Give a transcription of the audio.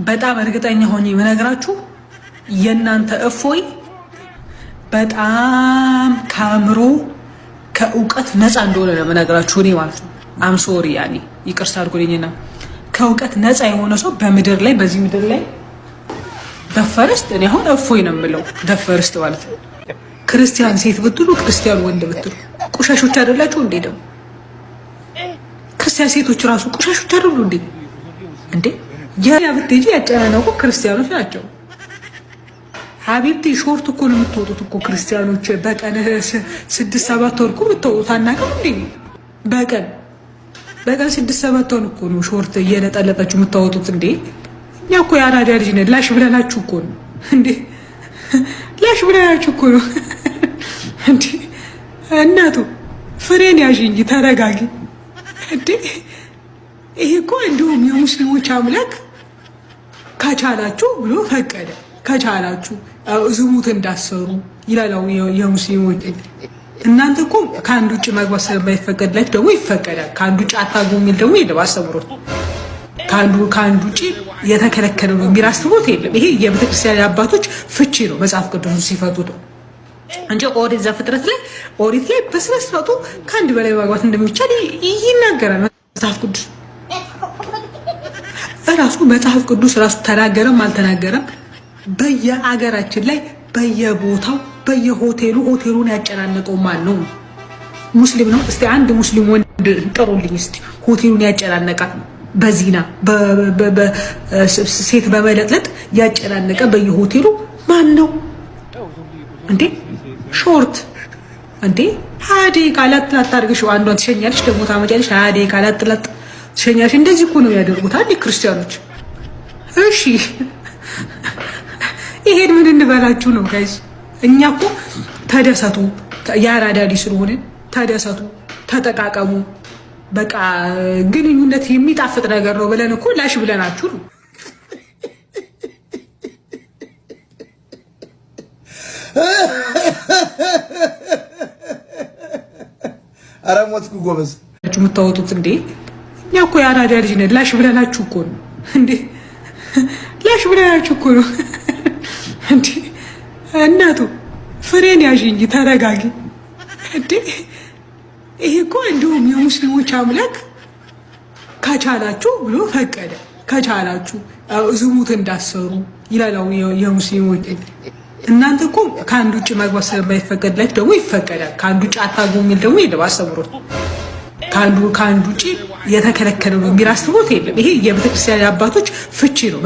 በጣም እርግጠኛ ሆኜ የምነግራችሁ የእናንተ እፎይ በጣም ከአእምሮ ከእውቀት ነፃ እንደሆነ ነው የምነግራችሁ እኔ ማለት ነው። አም ሶሪ ያኔ ይቅርታ አድርጉልኝና ከእውቀት ነፃ የሆነ ሰው በምድር ላይ በዚህ ምድር ላይ ደፈርስት እኔ አሁን እፎይ ነው የምለው። ደፈርስት ማለት ነው ክርስቲያን ሴት ብትሉ ክርስቲያን ወንድ ብትሉ ቆሻሾች አይደላችሁ እንዴ? ደግሞ ክርስቲያን ሴቶች ራሱ ቆሻሾች አይደሉ እንዴ? እንዴ ያ ብትጂ ያጨናነቁ ክርስቲያኖች ናቸው። ሀቢብቲ ሾርት እኮ ነው የምትወጡት እኮ ክርስቲያኖች በቀን 6-7 ወር እኮ የምትወጡት አናውቅም እንዴ? በቀን 6-7 ወር እኮ ነው ሾርት እየለጠለጣችሁ የምታወጡት እንዴ? እኛ እኮ የአራዳ ልጅ ነን። ላሽ ብለናችሁ እኮ ነው እንዴ? ላሽ ብለናችሁ እኮ ነው እንዴ? እናቱ ፍሬን ያዥ እንጂ ተረጋጊ እንዴ። ይሄ እኮ እንደውም የሙስሊሞች አምላክ ከቻላችሁ ብሎ ፈቀደ። ከቻላችሁ ዝሙት እንዳሰሩ ይላል የሙስሊሞች። እናንተ እኮ ከአንድ ውጭ መግባት ስለማይፈቀድላችሁ ደግሞ ይፈቀዳል። ከአንድ ውጭ አታግቡ የሚል ደግሞ የለም አስተምሮት። ከአንድ ውጭ የተከለከለ ነው የሚል አስተምሮት የለም። ይሄ የቤተክርስቲያን አባቶች ፍቺ ነው፣ መጽሐፍ ቅዱስ ሲፈቱት ነው እንጂ ኦሪት ዘፍጥረት ላይ ኦሪት ላይ በስነ ስርዓቱ ከአንድ በላይ ማግባት እንደሚቻል ይናገራል መጽሐፍ ቅዱስ ራሱ። መጽሐፍ ቅዱስ ራሱ ተናገረም አልተናገረም በየአገራችን ላይ በየቦታው ሆቴሉን ያጨናነቀው ማን ነው? ሙስሊም ነው። እስቲ አንድ ሙስሊም ወንድ ጥሩልኝ እስቲ ሆቴሉን ያጨናነቀ በዚና ሴት በመለጥለጥ ያጨናነቀ በየሆቴሉ ማን ነው እንዴ? ሾርት እንዴ 20 ደቂቃ ላጥላጥ አድርገሽ አንዷን ትሸኛለሽ፣ ደግሞ ታመጫለሽ 20 ደቂቃ ላጥላጥ ትሸኛለሽ። እንደዚህ እኮ ነው ያደርጉት አንዴ ክርስቲያኖች። እሺ ይሄን ምን እንበላችሁ ነው ጋይስ? እኛ እኮ ተደሰቱ፣ የአራዳ ልጅ ስለሆነ ተደሰቱ፣ ተጠቃቀሙ። በቃ ግንኙነት የሚጣፍጥ ነገር ነው ብለን እኮ ላሽ ብለናችሁ ነው። ኧረ ሞትኩ ጎበዝ የምታወጡት እንዴ? እኛ እኮ የአራዳ ልጅ ነን። ላሽ ብለናችሁ እኮ ነው እንዴ? ላሽ ብለናችሁ እኮ ነው እንዴ? እናቱ ፍሬን ያዥ እንጂ ተረጋጊ እንዴ። ይሄ እኮ እንደውም የሙስሊሞች አምላክ ከቻላችሁ ብሎ ፈቀደ። ከቻላችሁ ዝሙት እንዳሰሩ ይላል የሙስሊሞች። እናንተ እኮ ከአንድ ውጭ መግባት ስለማይፈቀድላችሁ ደግሞ ይፈቀዳል። ከአንድ ውጭ አታግቡ የሚል ደግሞ የለም አስተምሮት። ከአንድ ውጭ የተከለከለ ነው የሚል አስተምሮት የለም። ይሄ የቤተክርስቲያን አባቶች ፍቺ ነው።